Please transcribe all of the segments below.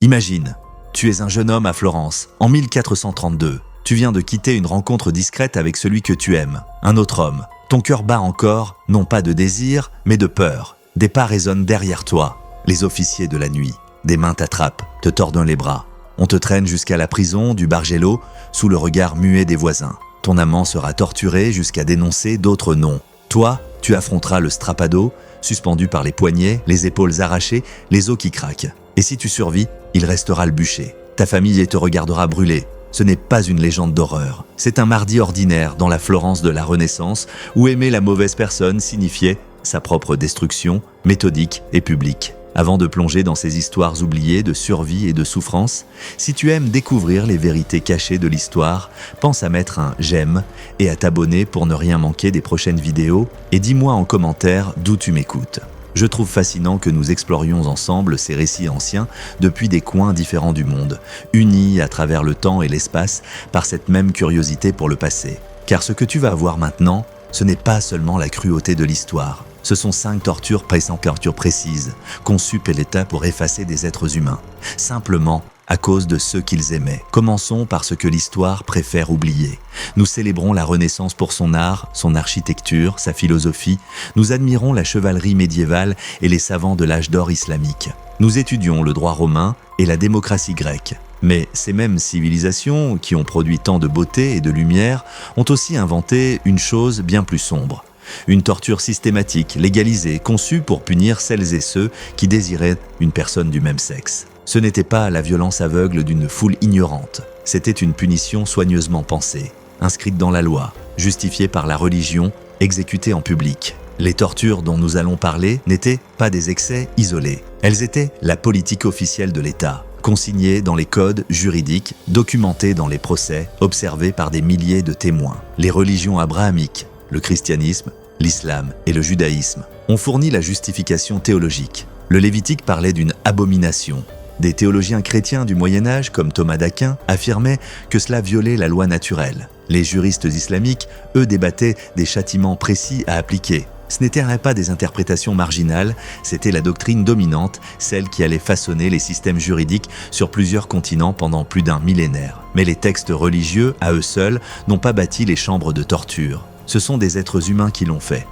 Imagine, tu es un jeune homme à Florence, en 1432. Tu viens de quitter une rencontre discrète avec celui que tu aimes, un autre homme. Ton cœur bat encore, non pas de désir, mais de peur. Des pas résonnent derrière toi. Les officiers de la nuit, des mains t'attrapent, te tordent les bras. On te traîne jusqu'à la prison du Bargello, sous le regard muet des voisins. Ton amant sera torturé jusqu'à dénoncer d'autres noms. Toi, tu affronteras le strappado, suspendu par les poignets, les épaules arrachées, les os qui craquent. Et si tu survis, il restera le bûcher. Ta famille te regardera brûler. Ce n'est pas une légende d'horreur. C'est un mardi ordinaire dans la Florence de la Renaissance où aimer la mauvaise personne signifiait sa propre destruction, méthodique et publique. Avant de plonger dans ces histoires oubliées de survie et de souffrance, si tu aimes découvrir les vérités cachées de l'histoire, pense à mettre un « j'aime » et à t'abonner pour ne rien manquer des prochaines vidéos et dis-moi en commentaire d'où tu m'écoutes. Je trouve fascinant que nous explorions ensemble ces récits anciens depuis des coins différents du monde, unis à travers le temps et l'espace par cette même curiosité pour le passé. Car ce que tu vas voir maintenant, ce n'est pas seulement la cruauté de l'histoire. Ce sont 5 tortures précises, conçues par l'État pour effacer des êtres humains, simplement à cause de ceux qu'ils aimaient. Commençons par ce que l'histoire préfère oublier. Nous célébrons la Renaissance pour son art, son architecture, sa philosophie. Nous admirons la chevalerie médiévale et les savants de l'âge d'or islamique. Nous étudions le droit romain et la démocratie grecque. Mais ces mêmes civilisations, qui ont produit tant de beauté et de lumière, ont aussi inventé une chose bien plus sombre. Une torture systématique, légalisée, conçue pour punir celles et ceux qui désiraient une personne du même sexe. Ce n'était pas la violence aveugle d'une foule ignorante, c'était une punition soigneusement pensée, inscrite dans la loi, justifiée par la religion, exécutée en public. Les tortures dont nous allons parler n'étaient pas des excès isolés, elles étaient la politique officielle de l'État, consignée dans les codes juridiques, documentée dans les procès, observée par des milliers de témoins. Les religions abrahamiques, le christianisme, l'islam et le judaïsme ont fourni la justification théologique. Le Lévitique parlait d'une abomination. Des théologiens chrétiens du Moyen-Âge, comme Thomas d'Aquin, affirmaient que cela violait la loi naturelle. Les juristes islamiques, eux, débattaient des châtiments précis à appliquer. Ce n'étaient pas des interprétations marginales, c'était la doctrine dominante, celle qui allait façonner les systèmes juridiques sur plusieurs continents pendant plus d'un millénaire. Mais les textes religieux, à eux seuls, n'ont pas bâti les chambres de torture. Ce sont des êtres humains qui l'ont fait.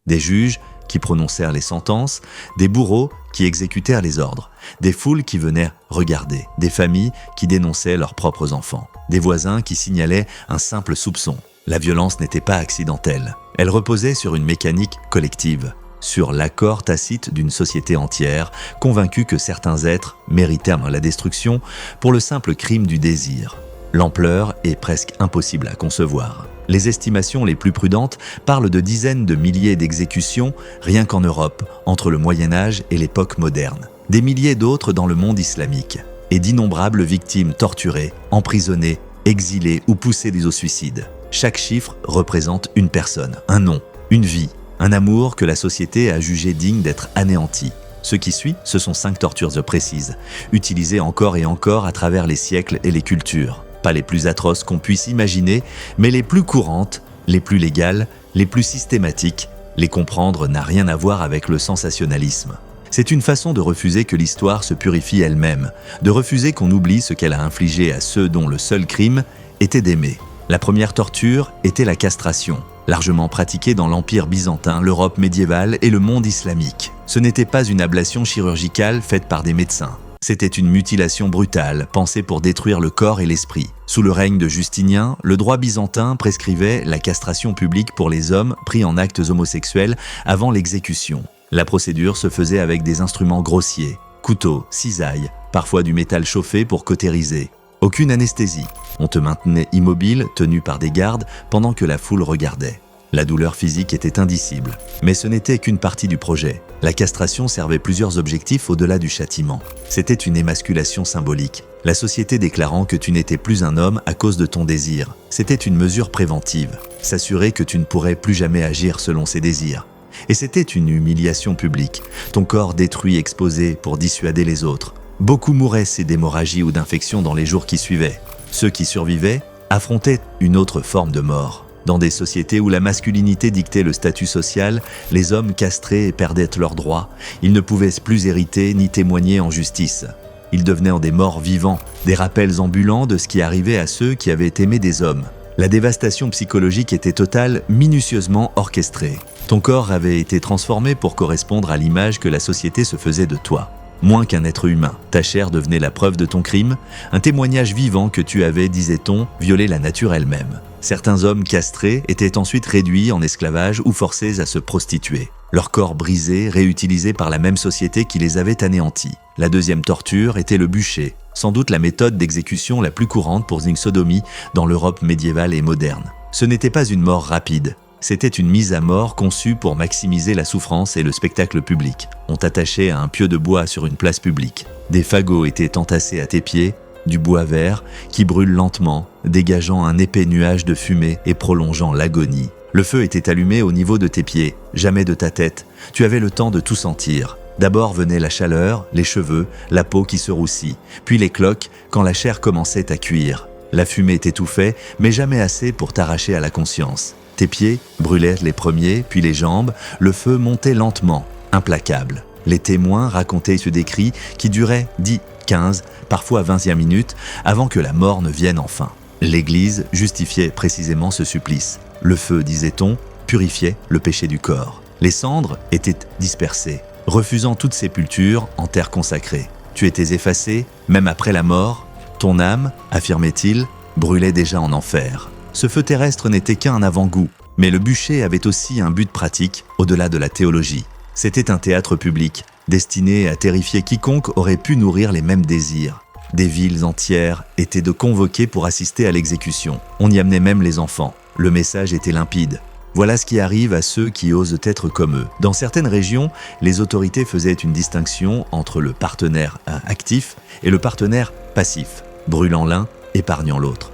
Des juges qui prononcèrent les sentences, des bourreaux qui exécutèrent les ordres, des foules qui venaient regarder, des familles qui dénonçaient leurs propres enfants, des voisins qui signalaient un simple soupçon. La violence n'était pas accidentelle. Elle reposait sur une mécanique collective, sur l'accord tacite d'une société entière, convaincue que certains êtres méritèrent la destruction pour le simple crime du désir. L'ampleur est presque impossible à concevoir. Les estimations les plus prudentes parlent de dizaines de milliers d'exécutions rien qu'en Europe, entre le Moyen-Âge et l'époque moderne. Des milliers d'autres dans le monde islamique. Et d'innombrables victimes torturées, emprisonnées, exilées ou poussées au suicide. Chaque chiffre représente une personne, un nom, une vie, un amour que la société a jugé digne d'être anéanti. Ce qui suit, ce sont 5 tortures précises, utilisées encore et encore à travers les siècles et les cultures. Pas les plus atroces qu'on puisse imaginer, mais les plus courantes, les plus légales, les plus systématiques. Les comprendre n'a rien à voir avec le sensationnalisme. C'est une façon de refuser que l'histoire se purifie elle-même, de refuser qu'on oublie ce qu'elle a infligé à ceux dont le seul crime était d'aimer. La première torture était la castration, largement pratiquée dans l'Empire byzantin, l'Europe médiévale et le monde islamique. Ce n'était pas une ablation chirurgicale faite par des médecins. C'était une mutilation brutale, pensée pour détruire le corps et l'esprit. Sous le règne de Justinien, le droit byzantin prescrivait la castration publique pour les hommes pris en actes homosexuels avant l'exécution. La procédure se faisait avec des instruments grossiers, couteaux, cisailles, parfois du métal chauffé pour cautériser. Aucune anesthésie. On te maintenait immobile, tenu par des gardes, pendant que la foule regardait. La douleur physique était indicible, mais ce n'était qu'une partie du projet. La castration servait plusieurs objectifs au-delà du châtiment. C'était une émasculation symbolique, la société déclarant que tu n'étais plus un homme à cause de ton désir. C'était une mesure préventive, s'assurer que tu ne pourrais plus jamais agir selon ses désirs. Et c'était une humiliation publique, ton corps détruit, exposé pour dissuader les autres. Beaucoup mouraient d'hémorragie ou d'infection dans les jours qui suivaient. Ceux qui survivaient affrontaient une autre forme de mort. Dans des sociétés où la masculinité dictait le statut social, les hommes castrés perdaient leurs droits. Ils ne pouvaient plus hériter ni témoigner en justice. Ils devenaient des morts vivants, des rappels ambulants de ce qui arrivait à ceux qui avaient aimé des hommes. La dévastation psychologique était totale, minutieusement orchestrée. Ton corps avait été transformé pour correspondre à l'image que la société se faisait de toi. Moins qu'un être humain, ta chair devenait la preuve de ton crime, un témoignage vivant que tu avais, disait-on, violé la nature elle-même. Certains hommes castrés étaient ensuite réduits en esclavage ou forcés à se prostituer. Leur corps brisé, réutilisé par la même société qui les avait anéantis. La deuxième torture était le bûcher, sans doute la méthode d'exécution la plus courante pour une sodomie dans l'Europe médiévale et moderne. Ce n'était pas une mort rapide. C'était une mise à mort conçue pour maximiser la souffrance et le spectacle public. On t'attachait à un pieu de bois sur une place publique. Des fagots étaient entassés à tes pieds, du bois vert qui brûle lentement, dégageant un épais nuage de fumée et prolongeant l'agonie. Le feu était allumé au niveau de tes pieds, jamais de ta tête. Tu avais le temps de tout sentir. D'abord venait la chaleur, les cheveux, la peau qui se roussit, puis les cloques quand la chair commençait à cuire. La fumée t'étouffait, mais jamais assez pour t'arracher à la conscience. Tes pieds brûlaient les premiers, puis les jambes, le feu montait lentement, implacable. Les témoins racontaient ce décrit qui durait 10, 15, parfois 20e minutes, avant que la mort ne vienne enfin. L'Église justifiait précisément ce supplice. Le feu, disait-on, purifiait le péché du corps. Les cendres étaient dispersées, refusant toute sépulture en terre consacrée. Tu étais effacé, même après la mort. Ton âme, affirmait-il, brûlait déjà en enfer. Ce feu terrestre n'était qu'un avant-goût, mais le bûcher avait aussi un but pratique, au-delà de la théologie. C'était un théâtre public, destiné à terrifier quiconque aurait pu nourrir les mêmes désirs. Des villes entières étaient convoquées pour assister à l'exécution. On y amenait même les enfants. Le message était limpide. Voilà ce qui arrive à ceux qui osent être comme eux. Dans certaines régions, les autorités faisaient une distinction entre le partenaire actif et le partenaire passif, brûlant l'un, épargnant l'autre.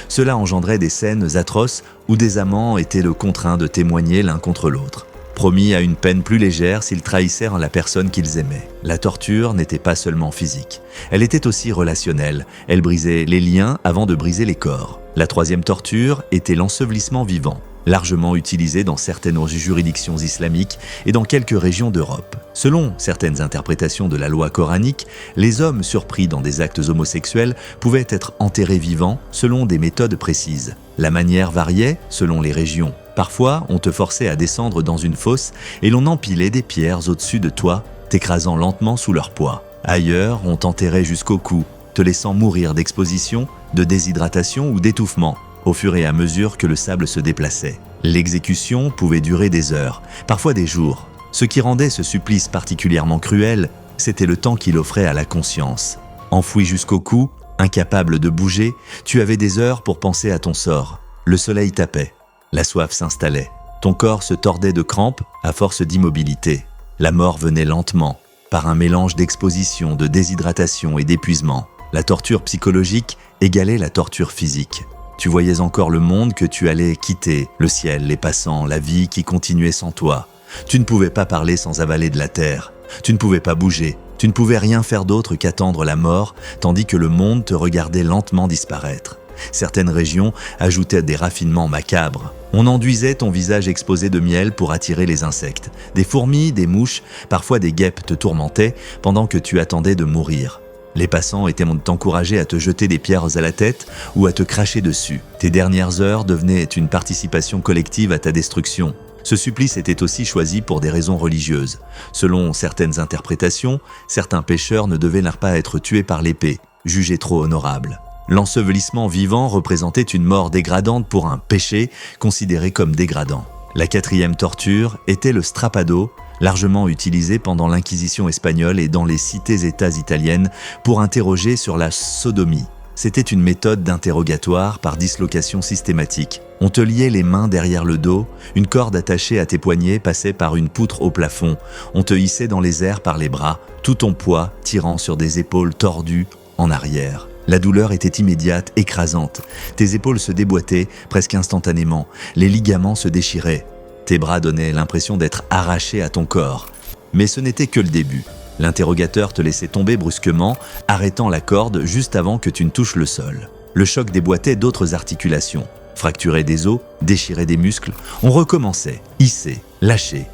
Cela engendrait des scènes atroces où des amants étaient contraints de témoigner l'un contre l'autre, promis à une peine plus légère s'ils trahissaient la personne qu'ils aimaient. La torture n'était pas seulement physique, elle était aussi relationnelle, elle brisait les liens avant de briser les corps. La troisième torture était l'ensevelissement vivant, largement utilisé dans certaines juridictions islamiques et dans quelques régions d'Europe. Selon certaines interprétations de la loi coranique, les hommes surpris dans des actes homosexuels pouvaient être enterrés vivants selon des méthodes précises. La manière variait selon les régions. Parfois, on te forçait à descendre dans une fosse et l'on empilait des pierres au-dessus de toi, t'écrasant lentement sous leur poids. Ailleurs, on t'enterrait jusqu'au cou, te laissant mourir d'exposition, de déshydratation ou d'étouffement, au fur et à mesure que le sable se déplaçait. L'exécution pouvait durer des heures, parfois des jours. Ce qui rendait ce supplice particulièrement cruel, c'était le temps qu'il offrait à la conscience. Enfoui jusqu'au cou, incapable de bouger, tu avais des heures pour penser à ton sort. Le soleil tapait, la soif s'installait. Ton corps se tordait de crampes à force d'immobilité. La mort venait lentement, par un mélange d'exposition, de déshydratation et d'épuisement. La torture psychologique égalait la torture physique. Tu voyais encore le monde que tu allais quitter, le ciel, les passants, la vie qui continuait sans toi. Tu ne pouvais pas parler sans avaler de la terre. Tu ne pouvais pas bouger. Tu ne pouvais rien faire d'autre qu'attendre la mort, tandis que le monde te regardait lentement disparaître. Certaines régions ajoutaient des raffinements macabres. On enduisait ton visage exposé de miel pour attirer les insectes. Des fourmis, des mouches, parfois des guêpes te tourmentaient pendant que tu attendais de mourir. Les passants étaient encouragés à te jeter des pierres à la tête ou à te cracher dessus. Tes dernières heures devenaient une participation collective à ta destruction. Ce supplice était aussi choisi pour des raisons religieuses. Selon certaines interprétations, certains pécheurs ne devaient pas être tués par l'épée, jugés trop honorables. L'ensevelissement vivant représentait une mort dégradante pour un péché considéré comme dégradant. La quatrième torture était le strappado, largement utilisé pendant l'Inquisition espagnole et dans les cités-États italiennes pour interroger sur la sodomie. C'était une méthode d'interrogatoire par dislocation systématique. On te liait les mains derrière le dos, une corde attachée à tes poignets passait par une poutre au plafond, on te hissait dans les airs par les bras, tout ton poids tirant sur des épaules tordues en arrière. La douleur était immédiate, écrasante. Tes épaules se déboîtaient presque instantanément, les ligaments se déchiraient. Tes bras donnaient l'impression d'être arrachés à ton corps. Mais ce n'était que le début. L'interrogateur te laissait tomber brusquement, arrêtant la corde juste avant que tu ne touches le sol. Le choc déboîtait d'autres articulations, fracturait des os, déchirait des muscles. On recommençait, hisser, lâcher,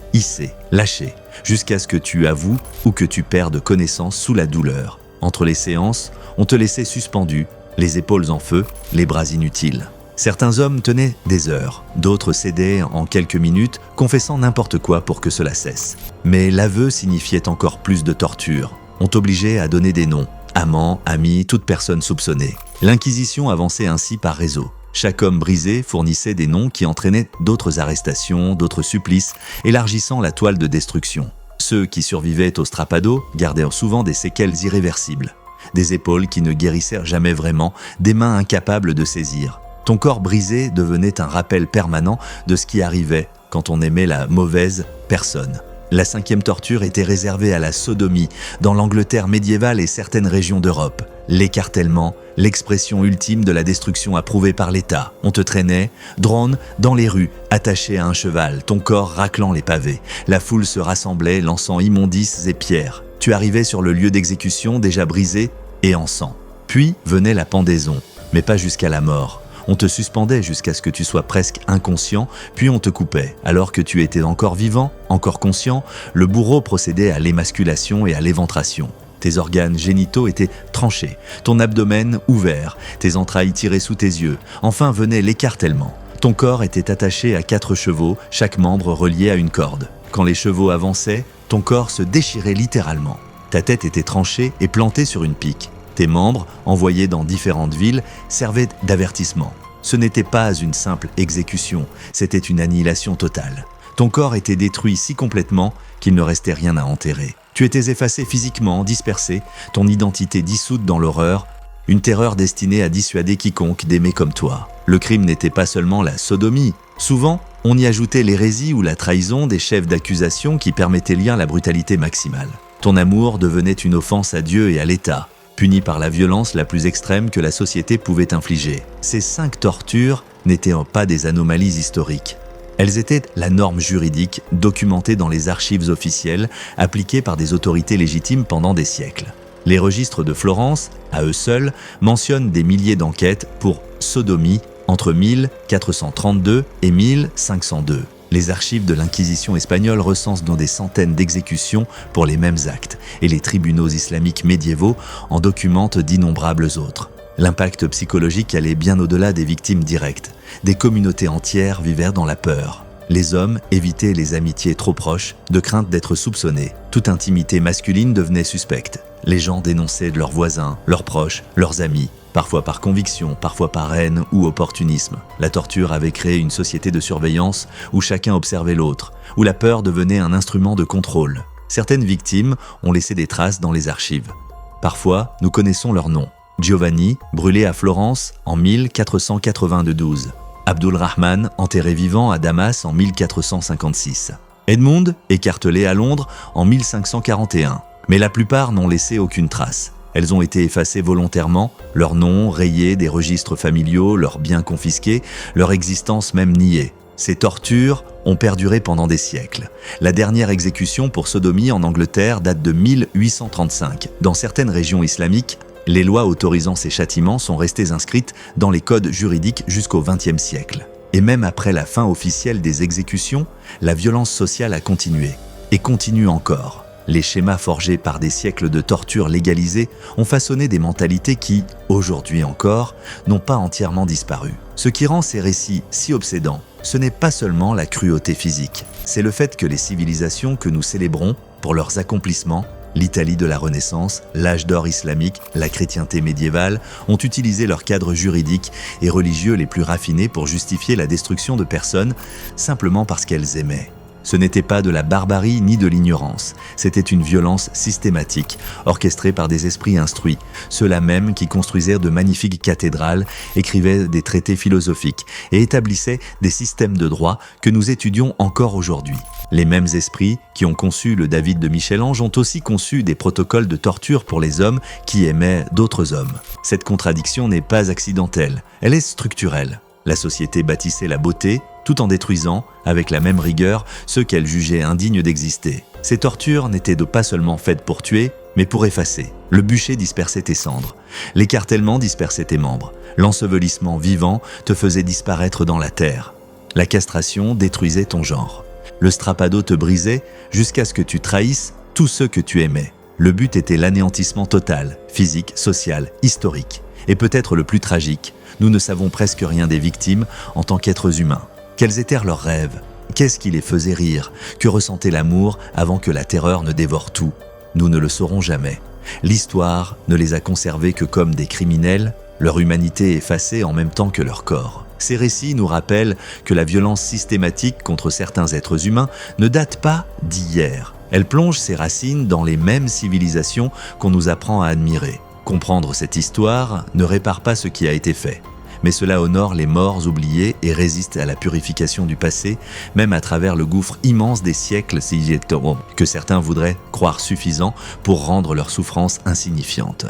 jusqu'à ce que tu avoues ou que tu perdes connaissance sous la douleur. Entre les séances, on te laissait suspendu, les épaules en feu, les bras inutiles. Certains hommes tenaient des heures, d'autres cédaient en quelques minutes, confessant n'importe quoi pour que cela cesse. Mais l'aveu signifiait encore plus de torture. On t'obligeait à donner des noms, amants, amis, toute personne soupçonnée. L'Inquisition avançait ainsi par réseau. Chaque homme brisé fournissait des noms qui entraînaient d'autres arrestations, d'autres supplices, élargissant la toile de destruction. Ceux qui survivaient au strappado gardaient souvent des séquelles irréversibles. Des épaules qui ne guérissèrent jamais vraiment, des mains incapables de saisir. Ton corps brisé devenait un rappel permanent de ce qui arrivait quand on aimait la mauvaise personne. La 5e torture était réservée à la sodomie dans l'Angleterre médiévale et certaines régions d'Europe. L'écartèlement, l'expression ultime de la destruction approuvée par l'État. On te traînait, drone, dans les rues, attaché à un cheval, ton corps raclant les pavés. La foule se rassemblait, lançant immondices et pierres. Tu arrivais sur le lieu d'exécution déjà brisé et en sang. Puis venait la pendaison, mais pas jusqu'à la mort. On te suspendait jusqu'à ce que tu sois presque inconscient, puis on te coupait. Alors que tu étais encore vivant, encore conscient, le bourreau procédait à l'émasculation et à l'éventration. Tes organes génitaux étaient tranchés, ton abdomen ouvert, tes entrailles tirées sous tes yeux. Enfin venait l'écartèlement. Ton corps était attaché à 4 chevaux, chaque membre relié à une corde. Quand les chevaux avançaient, ton corps se déchirait littéralement. Ta tête était tranchée et plantée sur une pique. Tes membres, envoyés dans différentes villes, servaient d'avertissement. Ce n'était pas une simple exécution, c'était une annihilation totale. Ton corps était détruit si complètement qu'il ne restait rien à enterrer. Tu étais effacé physiquement, dispersé, ton identité dissoute dans l'horreur, une terreur destinée à dissuader quiconque d'aimer comme toi. Le crime n'était pas seulement la sodomie. Souvent, on y ajoutait l'hérésie ou la trahison des chefs d'accusation qui permettaient lire la brutalité maximale. Ton amour devenait une offense à Dieu et à l'État, puni par la violence la plus extrême que la société pouvait infliger. Ces 5 tortures n'étaient pas des anomalies historiques. Elles étaient la norme juridique documentée dans les archives officielles appliquées par des autorités légitimes pendant des siècles. Les registres de Florence, à eux seuls, mentionnent des milliers d'enquêtes pour sodomie entre 1432 et 1502. Les archives de l'Inquisition espagnole recensent dans des centaines d'exécutions pour les mêmes actes, et les tribunaux islamiques médiévaux en documentent d'innombrables autres. L'impact psychologique allait bien au-delà des victimes directes. Des communautés entières vivaient dans la peur. Les hommes évitaient les amitiés trop proches, de crainte d'être soupçonnés. Toute intimité masculine devenait suspecte. Les gens dénonçaient de leurs voisins, leurs proches, leurs amis, parfois par conviction, parfois par haine ou opportunisme. La torture avait créé une société de surveillance où chacun observait l'autre, où la peur devenait un instrument de contrôle. Certaines victimes ont laissé des traces dans les archives. Parfois, nous connaissons leurs noms. Giovanni, brûlé à Florence en 1492. Abdulrahman, enterré vivant à Damas en 1456. Edmund, écartelé à Londres en 1541. Mais la plupart n'ont laissé aucune trace. Elles ont été effacées volontairement, leurs noms rayés des registres familiaux, leurs biens confisqués, leur existence même niée. Ces tortures ont perduré pendant des siècles. La dernière exécution pour sodomie en Angleterre date de 1835. Dans certaines régions islamiques, les lois autorisant ces châtiments sont restées inscrites dans les codes juridiques jusqu'au XXe siècle. Et même après la fin officielle des exécutions, la violence sociale a continué, et continue encore. Les schémas forgés par des siècles de torture légalisées ont façonné des mentalités qui, aujourd'hui encore, n'ont pas entièrement disparu. Ce qui rend ces récits si obsédants, ce n'est pas seulement la cruauté physique, c'est le fait que les civilisations que nous célébrons pour leurs accomplissements, l'Italie de la Renaissance, l'âge d'or islamique, la chrétienté médiévale, ont utilisé leurs cadres juridiques et religieux les plus raffinés pour justifier la destruction de personnes simplement parce qu'elles aimaient. Ce n'était pas de la barbarie ni de l'ignorance, c'était une violence systématique, orchestrée par des esprits instruits, ceux-là même qui construisaient de magnifiques cathédrales, écrivaient des traités philosophiques et établissaient des systèmes de droit que nous étudions encore aujourd'hui. Les mêmes esprits qui ont conçu le David de Michel-Ange ont aussi conçu des protocoles de torture pour les hommes qui aimaient d'autres hommes. Cette contradiction n'est pas accidentelle, elle est structurelle. La société bâtissait la beauté, tout en détruisant, avec la même rigueur, ceux qu'elle jugeait indignes d'exister. Ces tortures n'étaient pas seulement faites pour tuer, mais pour effacer. Le bûcher dispersait tes cendres, l'écartèlement dispersait tes membres, l'ensevelissement vivant te faisait disparaître dans la terre. La castration détruisait ton genre. Le strappado te brisait jusqu'à ce que tu trahisses tous ceux que tu aimais. Le but était l'anéantissement total, physique, social, historique. Et peut-être le plus tragique, nous ne savons presque rien des victimes en tant qu'êtres humains. Quels étaient leurs rêves? Qu'est-ce qui les faisait rire? Que ressentait l'amour avant que la terreur ne dévore tout? Nous ne le saurons jamais. L'histoire ne les a conservés que comme des criminels, leur humanité effacée en même temps que leur corps. Ces récits nous rappellent que la violence systématique contre certains êtres humains ne date pas d'hier. Elle plonge ses racines dans les mêmes civilisations qu'on nous apprend à admirer. Comprendre cette histoire ne répare pas ce qui a été fait, mais cela honore les morts oubliés et résiste à la purification du passé, même à travers le gouffre immense des siècles que certains voudraient croire suffisant pour rendre leur souffrance insignifiante.